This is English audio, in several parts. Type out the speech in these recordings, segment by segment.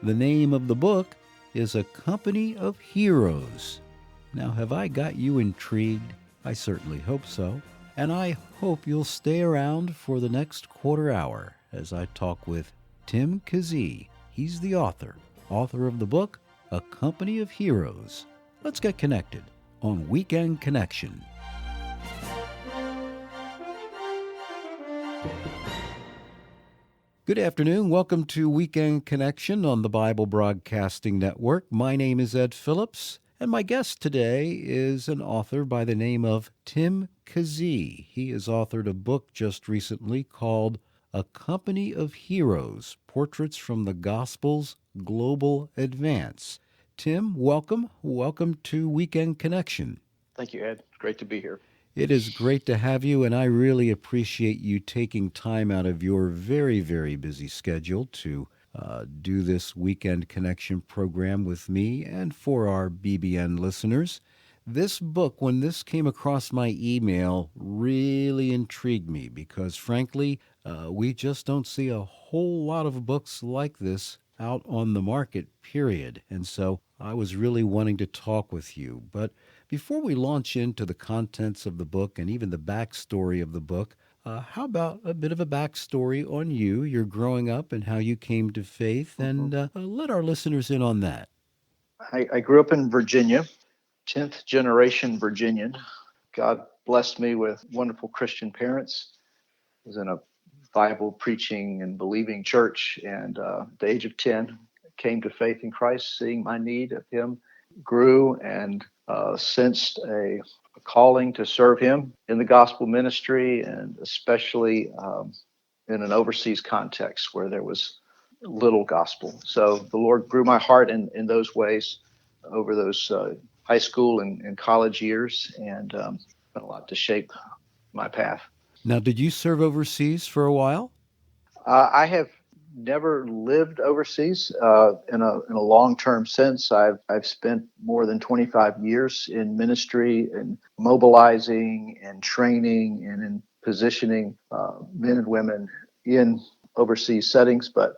The name of the book is A Company of Heroes. Now, have I got you intrigued? I certainly hope so. And I hope you'll stay around for the next quarter hour as I talk with Tim Kazee. He's the author of the book, A Company of Heroes. Let's get connected on Weekend Connection. Good afternoon. Welcome to Weekend Connection on the Bible Broadcasting Network. My name is Ed Phillips, and my guest today is an author by the name of Tim Kazee. He has authored a book just recently called A Company of Heroes, Portraits from the Gospel's Global Advance. Tim, welcome. Welcome to Weekend Connection. Thank you, Ed. Great to be here. It is great to have you, and I really appreciate you taking time out of your very, very busy schedule to do this Weekend Connection program with me and for our BBN listeners. This book, when this came across my email, really intrigued me because, frankly, we just don't see a whole lot of books like this out on the market, period. And so I was really wanting to talk with you. But before we launch into the contents of the book and even the backstory of the book, how about a bit of a backstory on you, your growing up, and how you came to faith, Mhm. and let our listeners in on that? I grew up in Virginia, 10th generation Virginian. God blessed me with wonderful Christian parents. I was in a Bible preaching and believing church, and at the age of 10, came to faith in Christ, seeing my need of Him, grew and sensed a calling to serve Him in the gospel ministry, and especially in an overseas context where there was little gospel. So the Lord grew my heart in those ways over those high school and college years, and been a lot to shape my path. Now, did you serve overseas for a while? I have never lived overseas in a long term sense. I've spent more than 25 years in ministry and mobilizing and training and in positioning men and women in overseas settings. But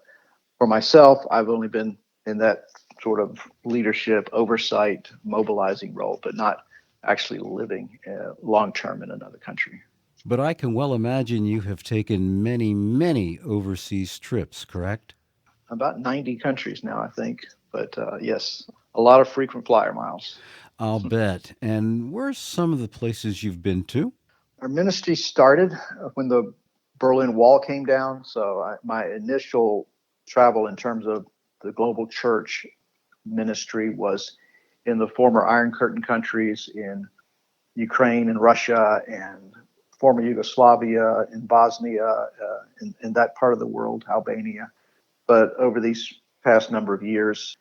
for myself, I've only been in that sort of leadership, oversight, mobilizing role, but not actually living long term in another country. But I can well imagine you have taken many, many overseas trips, correct? About 90 countries now, I think. But yes, a lot of frequent flyer miles. I'll bet. And where's some of the places you've been to? Our ministry started when the Berlin Wall came down. So my initial travel in terms of the global church ministry was in the former Iron Curtain countries, in Ukraine and Russia and former Yugoslavia, in Bosnia, in that part of the world, Albania. But over these past number of years,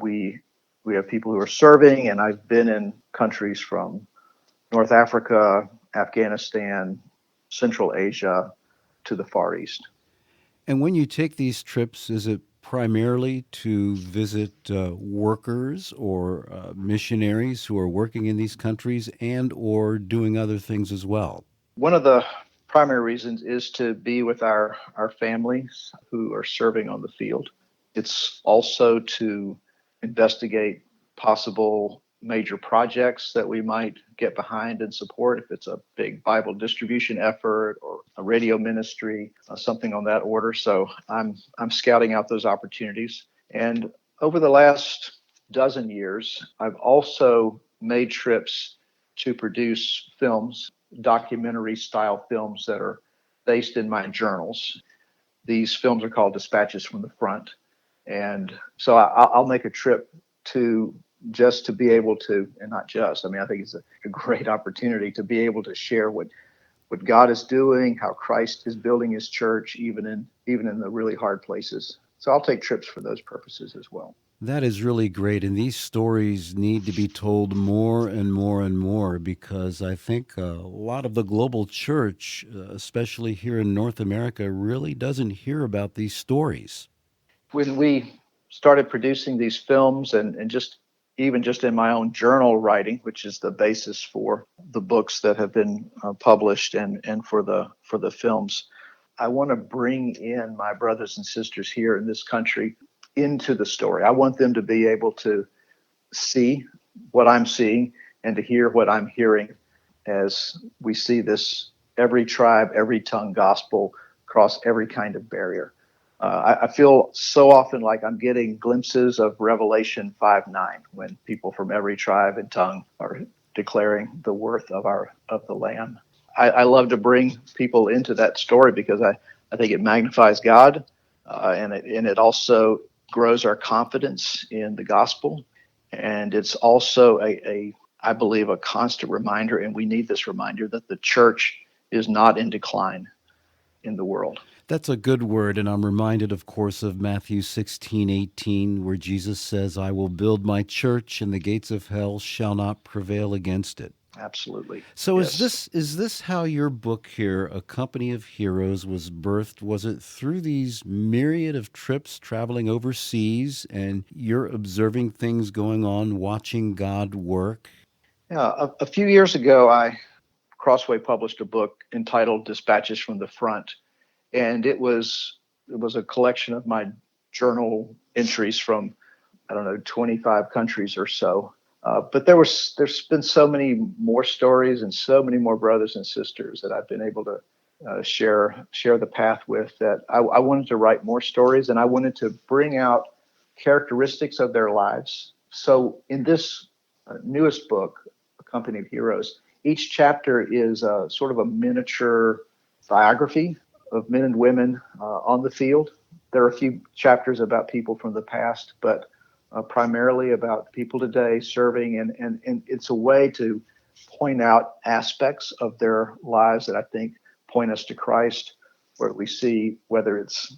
we we have people who are serving, and I've been in countries from North Africa, Afghanistan, Central Asia to the Far East. And when you take these trips, is it primarily to visit workers or missionaries who are working in these countries and or doing other things as well? One of the primary reasons is to be with our families who are serving on the field. It's also to investigate possible major projects that we might get behind and support if it's a big Bible distribution effort or a radio ministry, something on that order. So I'm scouting out those opportunities. And over the last dozen years, I've also made trips to produce films, documentary style films that are based in my journals. These films are called Dispatches from the Front. And so I'll make a trip to just to be able to, and not just, I mean, I think it's a great opportunity to be able to share what God is doing, how Christ is building his church, even in the really hard places. So I'll take trips for those purposes as well. That is really great. And these stories need to be told more and more and more because I think a lot of the global church, especially here in North America, really doesn't hear about these stories. When we started producing these films and just even just in my own journal writing, which is the basis for the books that have been published and for the films, I want to bring in my brothers and sisters here in this country into the story. I want them to be able to see what I'm seeing and to hear what I'm hearing as we see this every tribe, every tongue gospel across every kind of barrier. I feel so often like I'm getting glimpses of Revelation 5:9 when people from every tribe and tongue are declaring the worth of the Lamb. I love to bring people into that story because I think it magnifies God, and it also grows our confidence in the gospel. And it's also I believe, a constant reminder, and we need this reminder, that the church is not in decline in the world. That's a good word, and I'm reminded, of course, of Matthew 16:18, where Jesus says, I will build my church, and the gates of hell shall not prevail against it. Absolutely. So Yes. is this how your book here, A Company of Heroes, was birthed? Was it through these myriad of trips traveling overseas and you're observing things going on, watching God work? Yeah. A few years ago, Crossway published a book entitled Dispatches from the Front, and it was a collection of my journal entries from, I don't know, 25 countries or so. But there's been so many more stories and so many more brothers and sisters that I've been able to share the path with, that I wanted to write more stories, and I wanted to bring out characteristics of their lives. So in this newest book, A Company of Heroes, each chapter is sort of a miniature biography of men and women on the field. There are a few chapters about people from the past, but primarily about people today serving. And it's a way to point out aspects of their lives that I think point us to Christ, where we see whether it's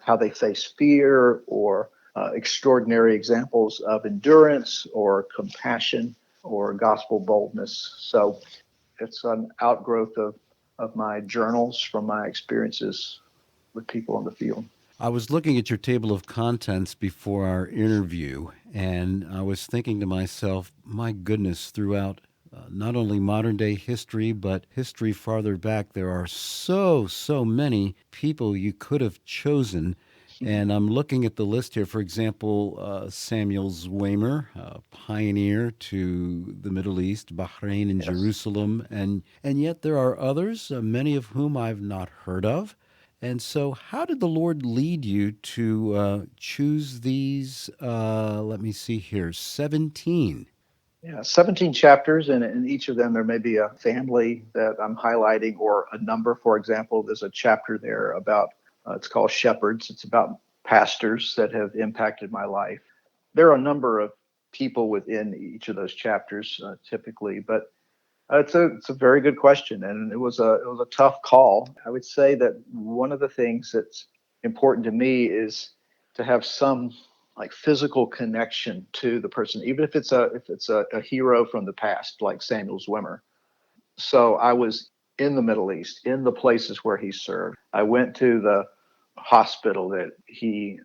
how they face fear or extraordinary examples of endurance or compassion or gospel boldness. So it's an outgrowth of my journals from my experiences with people in the field. I was looking at your table of contents before our interview, and I was thinking to myself, my goodness, throughout not only modern day history, but history farther back, there are so many people you could have chosen. And I'm looking at the list here. For example, Samuel Zwemer, pioneer to the Middle East, Bahrain, and Yes. Jerusalem, and yet there are others, many of whom I've not heard of. And so, how did the Lord lead you to choose these? Let me see here, 17. Yeah, 17 chapters, and in each of them there may be a family that I'm highlighting or a number. For example, there's a chapter there about, it's called Shepherds. It's about pastors that have impacted my life. There are a number of people within each of those chapters, typically, but it's a very good question, and it was a tough call. I would say that one of the things that's important to me is to have some like physical connection to the person, even if it's a hero from the past, like Samuel Zwimmer. So I was in the Middle East, in the places where he served. I went to the hospital that he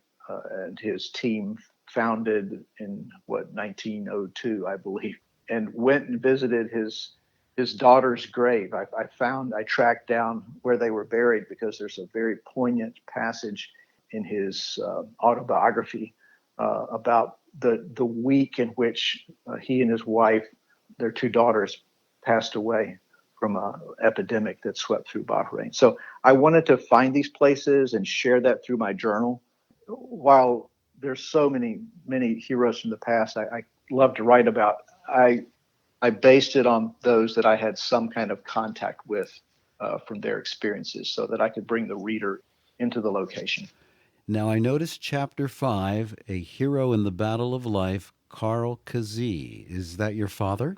and his team founded in what 1902, I believe, and went and visited his daughter's grave. I tracked down where they were buried because there's a very poignant passage in his autobiography about the week in which he and his wife, their two daughters, passed away from an epidemic that swept through Bahrain. So I wanted to find these places and share that through my journal. While there's so many heroes from the past I love to write about, I based it on those that I had some kind of contact with from their experiences, so that I could bring the reader into the location. Now, I noticed chapter 5, A Hero in the Battle of Life, Carl Kazee. Is that your father?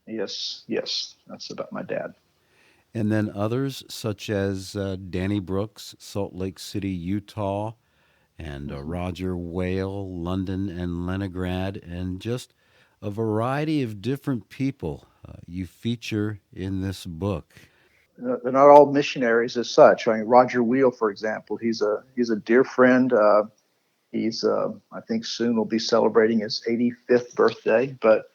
Yes, yes, that's about my dad. And then others such as Danny Brooks, Salt Lake City, Utah, and Mhm. Roger Whale, London and Leningrad, and just a variety of different people you feature in this book. They're not all missionaries as such. I mean, Roger Wheel, for example, he's a dear friend. He's I think soon will be celebrating his 85th birthday, but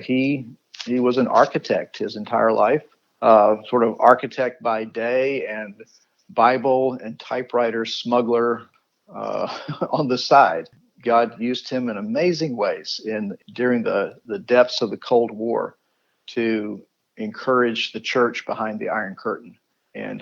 he was an architect his entire life, sort of architect by day and Bible and typewriter smuggler on the side. God used him in amazing ways during the depths of the Cold War to encourage the church behind the Iron Curtain. And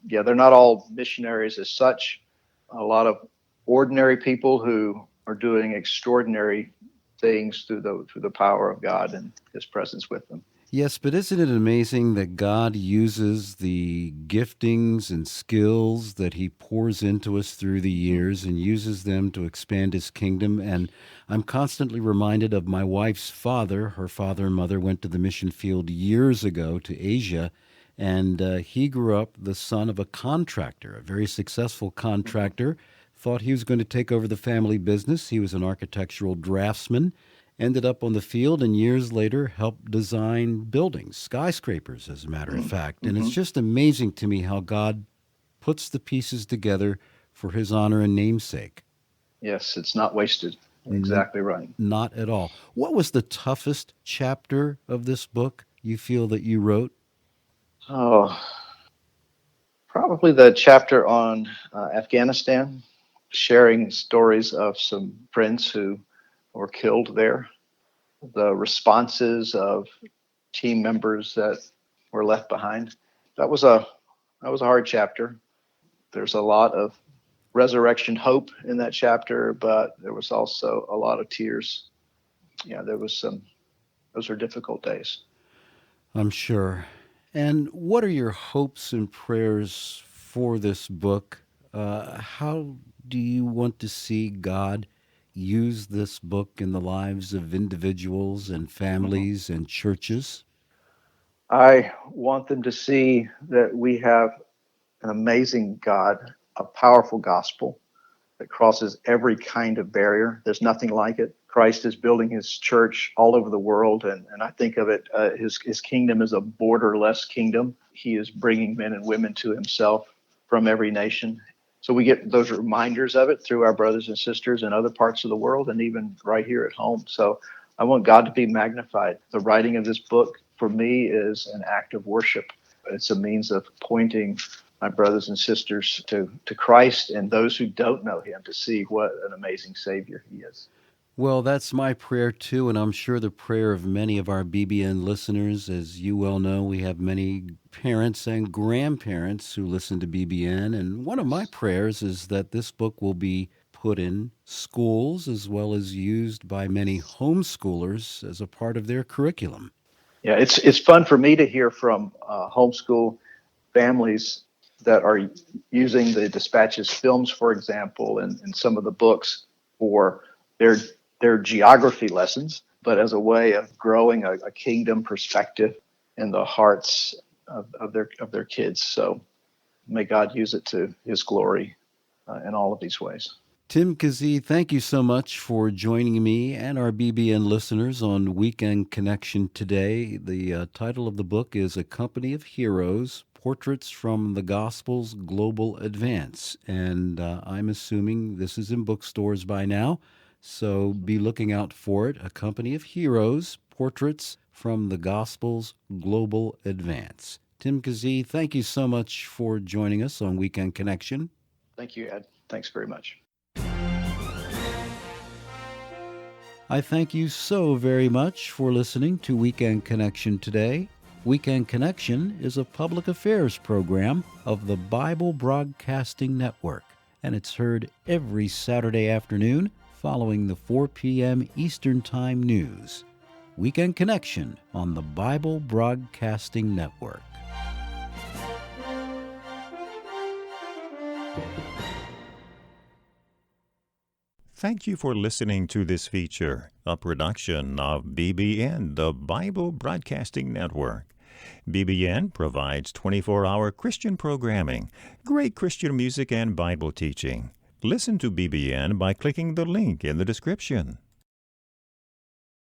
yeah, they're not all missionaries as such. A lot of ordinary people who are doing extraordinary things through the power of God and His presence with them. Yes, but isn't it amazing that God uses the giftings and skills that He pours into us through the years and uses them to expand His kingdom? And I'm constantly reminded of my wife's father. Her father and mother went to the mission field years ago to Asia, and he grew up the son of a contractor, a very successful contractor. Thought he was going to take over the family business. He was an architectural draftsman, ended up on the field, and years later helped design buildings, skyscrapers, as a matter of fact. And it's just amazing to me how God puts the pieces together for His honor and namesake. Yes, it's not wasted. Exactly right. Not at all. What was the toughest chapter of this book you feel that you wrote? Oh, probably the chapter on Afghanistan, sharing stories of some friends who were killed there, the responses of team members that were left behind. That was a hard chapter. There's a lot of resurrection hope in that chapter, but there was also a lot of tears. Yeah, those were difficult days. I'm sure. And what are your hopes and prayers for this book? How do you want to see God use this book in the lives of individuals and families and churches? I want them to see that we have an amazing God, a powerful gospel that crosses every kind of barrier. There's nothing like it. Christ is building His church all over the world, and I think of it, his kingdom is a borderless kingdom. He is bringing men and women to Himself from every nation. So we get those reminders of it through our brothers and sisters in other parts of the world and even right here at home. So I want God to be magnified. The writing of this book for me is an act of worship. It's a means of pointing my brothers and sisters to Christ, and those who don't know Him to see what an amazing Savior He is. Well, that's my prayer too, and I'm sure the prayer of many of our BBN listeners. As you well know, we have many parents and grandparents who listen to BBN, and one of my prayers is that this book will be put in schools as well as used by many homeschoolers as a part of their curriculum. Yeah, it's fun for me to hear from homeschool families that are using the Dispatches films, for example, and some of the books for their geography lessons, but as a way of growing a kingdom perspective in the hearts of their kids. So may God use it to His glory in all of these ways. Tim Kazee, thank you so much for joining me and our BBN listeners on Weekend Connection today. The title of the book is A Company of Heroes, Portraits from the Gospel's Global Advance. And I'm assuming this is in bookstores by now, so be looking out for it. A Company of Heroes, Portraits from the Gospel's Global Advance. Tim Kazee, thank you so much for joining us on Weekend Connection. Thank you, Ed. Thanks very much. I thank you so very much for listening to Weekend Connection today. Weekend Connection is a public affairs program of the Bible Broadcasting Network, and it's heard every Saturday afternoon following the 4 p.m. Eastern Time news. Weekend Connection on the Bible Broadcasting Network. Thank you for listening to this feature, a production of BBN, the Bible Broadcasting Network. BBN provides 24-hour Christian programming, great Christian music, and Bible teaching. Listen to BBN by clicking the link in the description.